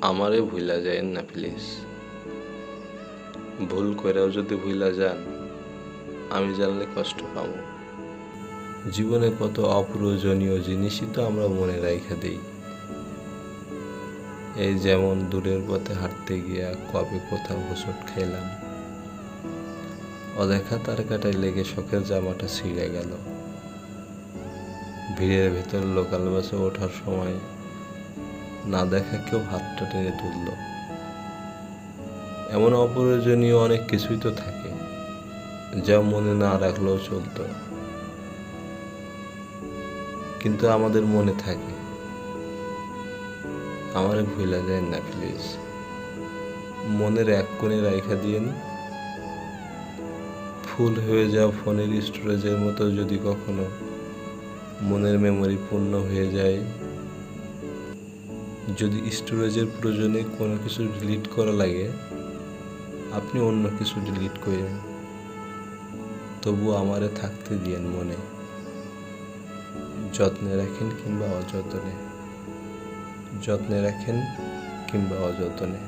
আমারে ভুইলা যায়েন না প্লিজ। ভুল কইরাও যদি ভুইলা যান, আমি জানলে কষ্ট পাবো। জীবনে কত অপ্রয়োজনীয় জিনিসই তো আমরা মনে রাইখা দেই। এই যেমন দূরের পথে হাঁটতে গিয়া কবে কোথাও হোঁচট খাইলাম, অদেখা তার কাটায় লেগে শখের জামাটা ছিঁড়ে গেল, ভিড়ের ভেতর লোকাল বাসে ওঠার সময় না দেখা কেউ হাতটা টেনে তুলল। এমন অপ্রয়োজনীয় অনেক কিছুই তো থাকে যা মনে না রাখলেও চলতো, কিন্তু আমাদের মনে থাকে। আমারে ভুইলা যায় না প্লিজ, মনের এক কোণে রাইখা দিয়েন। ফুল হয়ে যাওয়া ফোনের স্টোরেজের মতো যদি কখনো মনের মেমোরি পূর্ণ হয়ে যায়, যদি স্টোরেজের প্রয়োজনে কোনো কিছু ডিলিট করা লাগে, আপনি অন্য কিছু ডিলিট করেন, তবু আমারে থাকতে দিয়েন মনে। যত্নে রাখেন কিংবা অযত্নে, যত্নে রাখেন কিংবা অযত্নে।